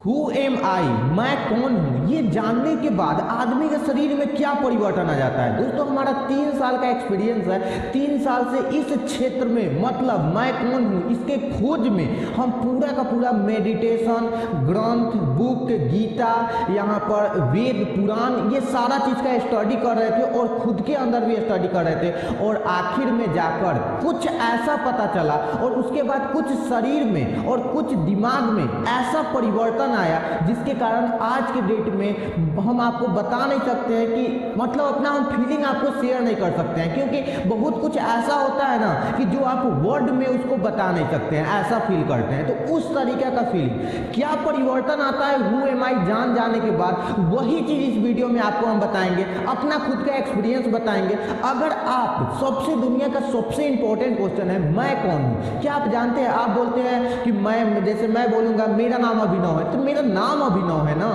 Who am आई, मैं कौन हूँ, ये जानने के बाद आदमी के शरीर में क्या परिवर्तन आ जाता है। दोस्तों हमारा 3 साल का एक्सपीरियंस है, 3 साल से इस क्षेत्र में मतलब मैं कौन हूँ इसके खोज में हम पूरा का पूरा मेडिटेशन, ग्रंथ, बुक, गीता, यहाँ पर वेद, पुराण, ये सारा चीज़ का स्टडी कर रहे थे और खुद के अंदर भी स्टडी कर रहे थे और आखिर में जाकर कुछ ऐसा पता चला और उसके बाद कुछ शरीर में और कुछ दिमाग में ऐसा परिवर्तन आया जिसके कारण आज के डेट में हम आपको बता नहीं सकते हैं कि मतलब अपना हम फीलिंग आपको शेयर नहीं कर सकते हैं, क्योंकि बहुत कुछ ऐसा होता है ना कि जो आप वर्ड में उसको बता नहीं सकते हैं, ऐसा फील करते हैं। तो उस तरीके का फीलिंग क्या परिवर्तन आता है हु एम आई जान जाने के बाद, वही चीज इस वीडियो में आपको हम बताएंगे, अपना खुद का एक्सपीरियंस बताएंगे। अगर आप सबसे दुनिया का सबसे इंपॉर्टेंट क्वेश्चन है मैं कौन हूँ, क्या आप जानते हैं, आप बोलते हैं कि मैं, जैसे मैं बोलूंगा मेरा नाम अभिनव है, तो मेरा नाम अभिनव है ना,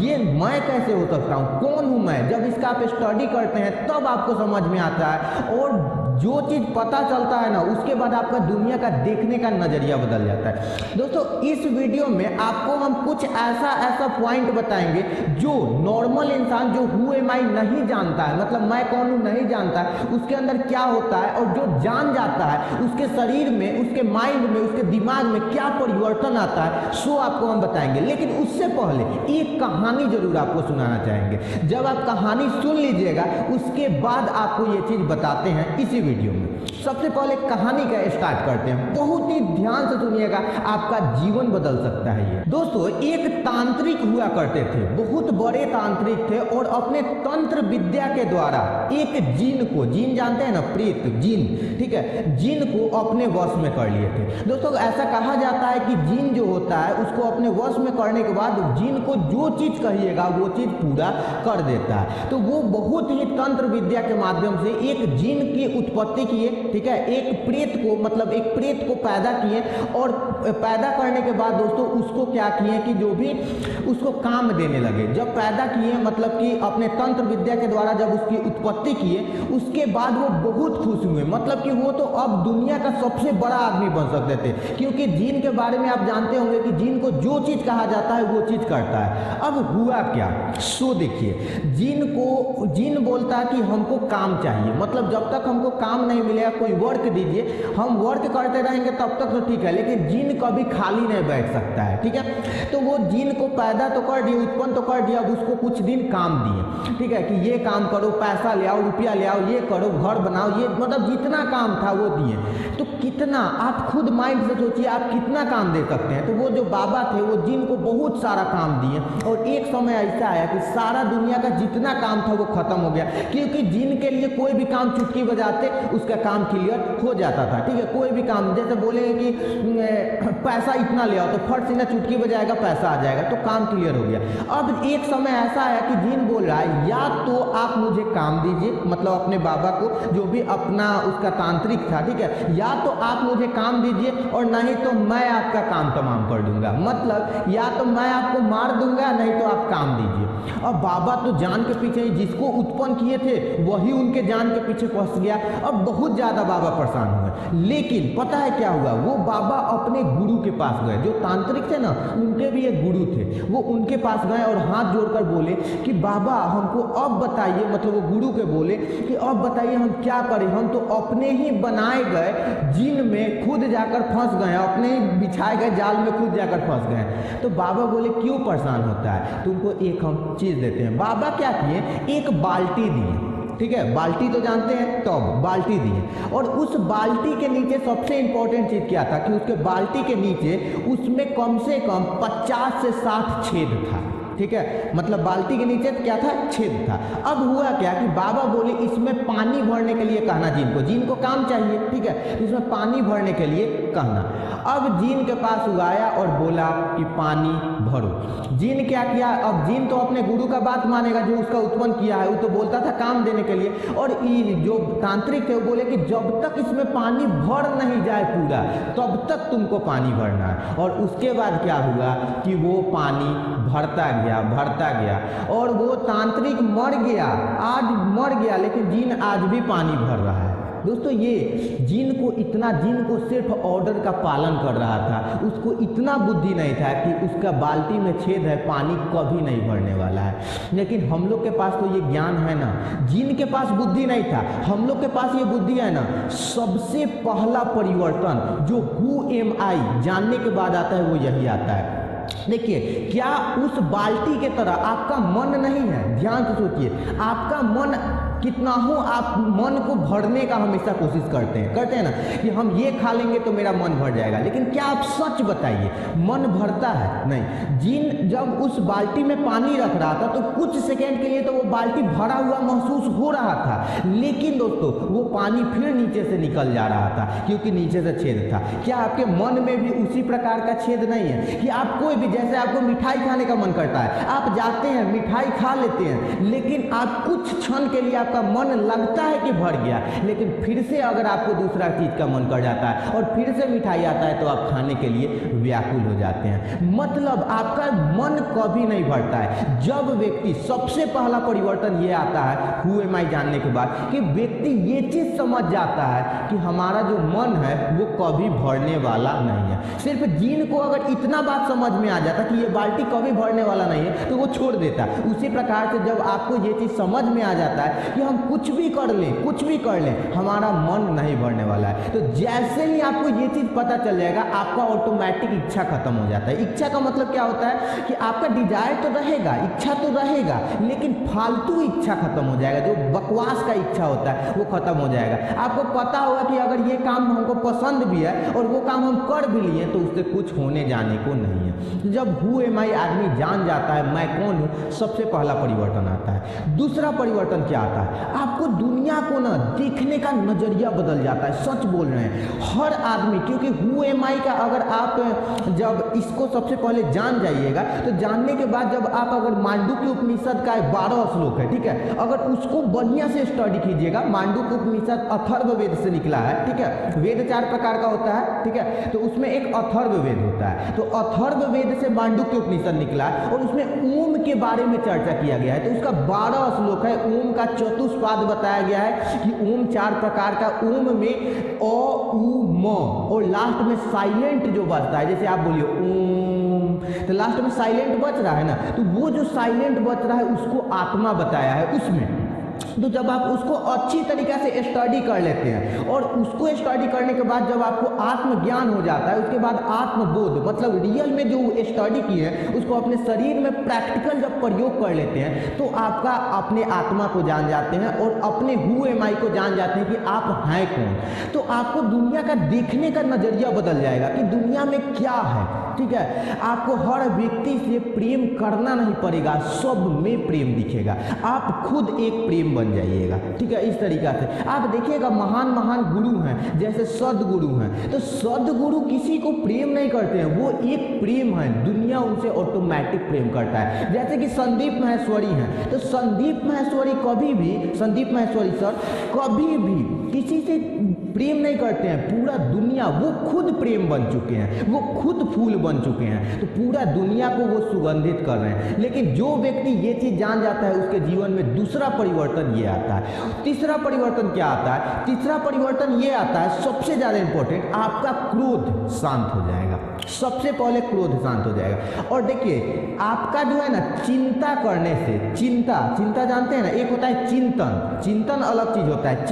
ये मैं कैसे हो सकता हूँ, कौन हूँ मैं, जब इसका आप स्टडी करते हैं तब आपको समझ में आता है और जो चीज़ पता चलता है ना उसके बाद आपका दुनिया का देखने का नजरिया बदल जाता है। दोस्तों इस वीडियो में आपको हम कुछ ऐसा पॉइंट बताएंगे जो नॉर्मल इंसान जो हु एम आई नहीं जानता है, मतलब मैं कौन हूँ नहीं जानता है, उसके अंदर क्या होता है, और जो जान जाता है उसके शरीर में, उसके माइंड में, उसके दिमाग में क्या परिवर्तन आता है, सो आपको हम बताएंगे। लेकिन उससे पहले एक कहानी जरूर आपको सुनाना चाहेंगे। जब आप कहानी सुन लीजिएगा उसके बाद आपको ये चीज बताते हैं इसी वीडियो में। सबसे पहले कहानी का स्टार्ट करते हैं, बहुत ही ध्यान से सुनिएगा, आपका जीवन बदल सकता है ये। दोस्तों एक तांत्रिक हुआ करते थे, बहुत बड़े तांत्रिक थे और अपने तंत्र विद्या के द्वारा एक जिन को, जिन जानते हैं ना, प्रेत जिन, ठीक है, जिन को अपने वश में कर लिए थे। दोस्तों ऐसा कहा जाता है कि जिन जो होता है उसको अपने वश में करने के बाद जिन को जो चीज कहिएगा वो चीज पूरा कर देता है। तो वो बहुत ही तंत्र विद्या के माध्यम से एक जिन की उत्पत्ति किए, ठीक है, एक प्रेत को, मतलब एक प्रेत को पैदा किए और पैदा करने के बाद दोस्तों उसको क्या किए कि जो भी उसको काम देने लगे। जब पैदा किए मतलब कि अपने तंत्र विद्या के द्वारा जब उसकी उत्पत्ति किए उसके बाद वो बहुत खुश हुए, मतलब कि वो तो अब दुनिया का सबसे बड़ा आदमी बन सकते थे, क्योंकि जिन के बारे में आप जानते होंगे कि जिन को जो चीज कहा जाता है वो चीज करता है। अब हुआ क्या, सो देखिए, जिन बोलता है कि हमको काम चाहिए, मतलब जब तक हमको काम नहीं मिलेगा, कोई वर्क दीजिए, हम वर्क करते रहेंगे तब तक तो ठीक है, लेकिन जिन कभी खाली नहीं बैठ सकता है, ठीक है। तो वो जिन को पैदा तो कर दिया, उत्पन्न तो कर दिया, अब उसको कुछ दिन काम दिए, ठीक है, कि ये काम करो, पैसा ले आओ, रुपया ले आओ, ये करो, घर बनाओ, ये मतलब जितना काम था वो दिए। तो कितना, आप खुद माइंड से सोचिए आप कितना काम दे सकते हैं। तो वो जो बाबा थे वो जिन को बहुत सारा काम दिए और एक समय ऐसा आया कि सारा दुनिया का जितना काम था वो खत्म हो गया, क्योंकि जिन के लिए कोई भी काम चुटकी बजाते उसका काम क्लियर हो जाता था, ठीक है। कोई भी काम, जैसे बोलेंगे कि पैसा इतना ले आओ तो फट से ना चुटकी बजाएगा, पैसा आ जाएगा, तो काम क्लियर हो गया। अब एक समय ऐसा आया कि जिन बोल रहा है या तो आप मुझे काम दीजिए, मतलब अपने बाबा को जो भी अपना उसका तांत्रिक था, ठीक है, या तो आप मुझे काम दीजिए और नहीं तो मैं आपका काम तमाम कर दूंगा, मतलब या तो मैं आपको मार दूंगा नहीं तो आप काम दीजिए। अब बाबा तो जान के पीछे, जिसको उत्पन्न किए थे वही उनके जान के पीछे फंस गया। अब बहुत ज्यादा बाबा परेशान हुए, लेकिन पता है क्या हुआ, वो बाबा अपने गुरु के पास गए, जो तांत्रिक थे ना उनके भी एक गुरु थे, वो उनके पास गए और हाथ जोड़कर बोले कि बाबा हमको अब बताइए, मतलब वो गुरु के बोले कि अब बताइए हम क्या करें, हम तो अपने ही बनाए गए जिन में खुद जाकर फंस गए, अपने ही बिछाए गए जाल में खुद जाकर फंस गए। तो बाबा बोले क्यों परेशान होता है, तुमको एक हम चीज देते हैं। बाबा क्या किए, एक बाल्टी दिए, ठीक है, बाल्टी तो जानते हैं, तो बाल्टी दिए और उस बाल्टी के नीचे सबसे इंपॉर्टेंट चीज क्या था कि उसके बाल्टी के नीचे उसमें कम से कम 50 से 60 छेद था, ठीक है, मतलब बाल्टी के नीचे क्या था, छेद था। अब हुआ क्या कि बाबा बोले इसमें पानी भरने के लिए कहना जिन को काम चाहिए, ठीक है, इसमें पानी भरने के लिए कहना। अब जिन के पास वो आया और बोला कि पानी भरो। जिन क्या किया, अब जिन तो अपने गुरु का बात मानेगा जो उसका उत्पन्न किया है, वो तो बोलता था काम देने के लिए, और जो तांत्रिक थे वो बोले कि जब तक इसमें पानी भर नहीं जाए पूरा तब तक तुमको पानी भरना है। और उसके बाद क्या हुआ कि वो पानी भरता गया और वो तांत्रिक मर गया, आज मर गया, लेकिन जिन आज भी पानी भर रहा है। दोस्तों ये जिन को सिर्फ ऑर्डर का पालन कर रहा था, उसको इतना बुद्धि नहीं था कि उसका बाल्टी में छेद है, पानी कभी नहीं भरने वाला है। लेकिन हम लोग के पास तो ये ज्ञान है ना, जिन के पास बुद्धि नहीं था, हम लोग के पास ये बुद्धि है ना। सबसे पहला परिवर्तन जो हु एम आई जानने के बाद आता है वो यही आता है। देखिए, क्या उस बाल्टी के तरह आपका मन नहीं है? ध्यान से सोचिए, आपका मन कितना हो, आप मन को भरने का हमेशा कोशिश करते हैं ना, कि हम ये खा लेंगे तो मेरा मन भर जाएगा। लेकिन क्या आप सच बताइए, मन भरता है? नहीं। जिन जब उस बाल्टी में पानी रख रहा था तो कुछ सेकेंड के लिए तो वो बाल्टी भरा हुआ महसूस हो रहा था, लेकिन दोस्तों वो पानी फिर नीचे से निकल जा रहा था क्योंकि नीचे से छेद था। क्या आपके मन में भी उसी प्रकार का छेद नहीं है कि आप कोई भी, जैसे आपको मिठाई खाने का मन करता है, आप जाते हैं मिठाई खा लेते हैं, लेकिन आप कुछ क्षण के लिए आपका मन लगता है कि भर गया, लेकिन फिर से अगर आपको दूसरा चीज का मन कर जाता है और फिर से मिठाई आता है तो आप खाने के लिए व्याकुल हो जाते हैं। मतलब आपका मन कभी नहीं भरता है। जब व्यक्ति, सबसे पहला परिवर्तन ये आता है हु एम आई जानने के बाद, कि व्यक्ति ये चीज समझ जाता है कि हमारा जो मन है वो कभी भरने वाला नहीं है। सिर्फ जिन को अगर इतना बात समझ में आ जाता कि ये बाल्टी कभी भरने वाला नहीं है तो वो छोड़ देता। उसी प्रकार से जब आपको ये चीज समझ में आ जाता है कि हम कुछ भी कर लें, हमारा मन नहीं भरने वाला है, तो जैसे ही आपको ये चीज पता चल जाएगा, आपका ऑटोमेटिक इच्छा खत्म हो जाता है। इच्छा का मतलब क्या होता है कि आपका डिजायर तो रहेगा, इच्छा तो रहेगा, लेकिन फालतू इच्छा खत्म हो जाएगा। जो बकवास का इच्छा होता है वो खत्म हो जाएगा। आपको पता होगा कि अगर ये काम हमको पसंद भी है और वो काम हम कर भी लिए तो उससे कुछ होने जाने को नहीं है। जब हु एम आई आदमी जान जाता है मैं कौन हूँ, सबसे पहला परिवर्तन आता है। दूसरा परिवर्तन क्या आता है? आपको दुनिया को ना देखने का नजरिया बदल जाता है। सच बोल रहे हैं हर आदमी, क्योंकि हु एम आई का अगर आप जब इसको सबसे पहले जान जाइएगा तो जानने के बाद जब आप अगर मांडुक्य उपनिषद का 12 श्लोक है, ठीक है, अगर उसको बढ़िया से स्टडी कीजिएगा। मांडुक्य उपनिषद अथर्ववेद से निकला है, ठीक है। वेद 4 प्रकार का होता है, ठीक है, तो उसमें एक अथर्ववेद होता है। तो अथर्ववेद से मांडुक्य उपनिषद निकला है और उसमें ओम के बारे में चर्चा किया गया है। तो उसका 12 श्लोक है। ओम का चतुष्पाद बताया गया है कि ओम 4 प्रकार का। ओम में अ, उ, म और लास्ट में साइलेंट जो बचता है, जैसे आप बोलिए ओम, तो लास्ट में साइलेंट बच रहा है ना, तो वो जो साइलेंट बच रहा है उसको आत्मा बताया है उसमें। तो जब आप उसको अच्छी तरीक़ा से स्टडी कर लेते हैं और उसको स्टडी करने के बाद जब आपको आत्मज्ञान हो जाता है, उसके बाद आत्मबोध, मतलब रियल में जो स्टडी की है उसको अपने शरीर में प्रैक्टिकल जब प्रयोग कर लेते हैं तो आपका अपने आत्मा को जान जाते हैं और अपने हु एम आई को जान जाते हैं कि आप हैं कौन। तो आपको दुनिया का देखने का नज़रिया बदल जाएगा कि दुनिया में क्या है, ठीक है। आपको हर व्यक्ति से प्रेम करना नहीं पड़ेगा, सब में प्रेम दिखेगा। आप खुद एक प्रेम बन जाइएगा, ठीक है। इस तरीका से आप देखिएगा महान महान गुरु हैं, जैसे सदगुरु हैं, तो सदगुरु किसी को प्रेम नहीं करते हैं, वो एक प्रेम है, दुनिया उनसे ऑटोमेटिक प्रेम करता है। जैसे कि संदीप माहेश्वरी हैं, तो संदीप माहेश्वरी सर कभी भी किसी से प्रेम नहीं करते हैं। पूरा दुनिया, वो खुद प्रेम बन चुके हैं, वो खुद फूल बन चुके हैं, तो पूरा दुनिया को वो सुगंधित कर रहे हैं। लेकिन जो व्यक्ति ये चीज जान जाता है उसके जीवन में दूसरा परिवर्तन ये आता है। तीसरा परिवर्तन क्या आता है? तीसरा परिवर्तन ये आता है, सबसे ज्यादा इंपॉर्टेंट, आपका क्रोध शांत हो जाएगा। सबसे पहले क्रोध शांत हो जाएगा। और देखिए आपका जो है ना, चिंता करने से, चिंता जानते हैं ना, एक होता है चिंतन अलग चीज होता है।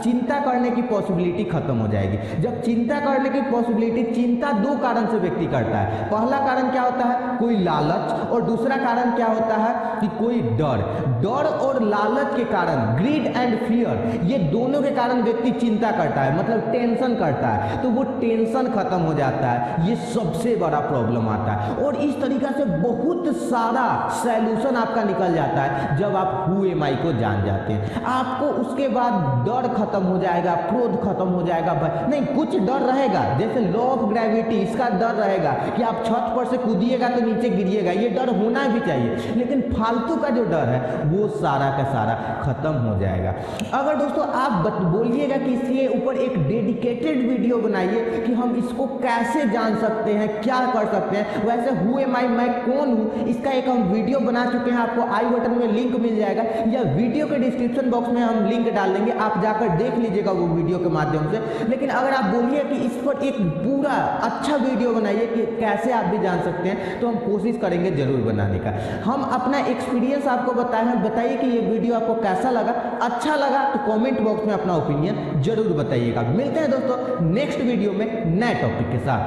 चिंता करने की पॉसिबिलिटी खत्म हो जाएगी। जब चिंता करने की पॉसिबिलिटी, चिंता 2 कारण से व्यक्ति करता है। पहला कारण क्या होता है? कोई लालच, और दूसरा कारण क्या होता है कि कोई डर और लालच के कारण, ग्रीड एंड फियर, ये दोनों के कारण व्यक्ति चिंता करता है, मतलब टेंशन करता है। तो वो टेंशन खत्म हो जाता है, ये सबसे बड़ा प्रॉब्लम आता है। और इस तरीका से बहुत सारा सॉल्यूशन आपका निकल जाता है जब आप हु एम आई को जान जाते हैं। आपको उसके बाद डर खत्म हो जाएगा, क्रोध खत्म हो जाएगा भाई, नहीं, कुछ डर रहेगा, जैसे लॉ ऑफ ग्रेविटी, इसका डर रहेगा कि आप छत पर से कूदिएगा तो नीचे गिरिएगा, ये डर होना भी चाहिए, लेकिन फालतू का जो डर है वो सारा का सारा खत्म हो जाएगा। अगर दोस्तों आप बोलिएगा कि इसके ऊपर एक डेडिकेटेड वीडियो बनाइए कि हम इसको कैसे जान सकते हैं, क्या कर सकते हैं, वैसे हु एम आई, मैं कौन हूँ, इसका एक हम वीडियो बना चुके हैं, आपको आई बटन में लिंक मिल जाएगा या वीडियो के डिस्क्रिप्शन बॉक्स में हम लिंक डाल देंगे, आप जाकर देख लीजिएगा वो वीडियो के माध्यम से। लेकिन अगर आप बोलिए कि इस पर एक पूरा अच्छा वीडियो बनाइए कि कैसे आप भी जान सकते हैं, तो हम कोशिश करेंगे जरूर बनाने का। हम अपना एक्सपीरियंस आपको बताए हैं, बताइए कि ये वीडियो आपको कैसा लगा, अच्छा लगा तो कमेंट बॉक्स में अपना ओपिनियन जरूर बताइएगा। मिलते हैं दोस्तों नेक्स्ट वीडियो में नए टॉपिक के साथ।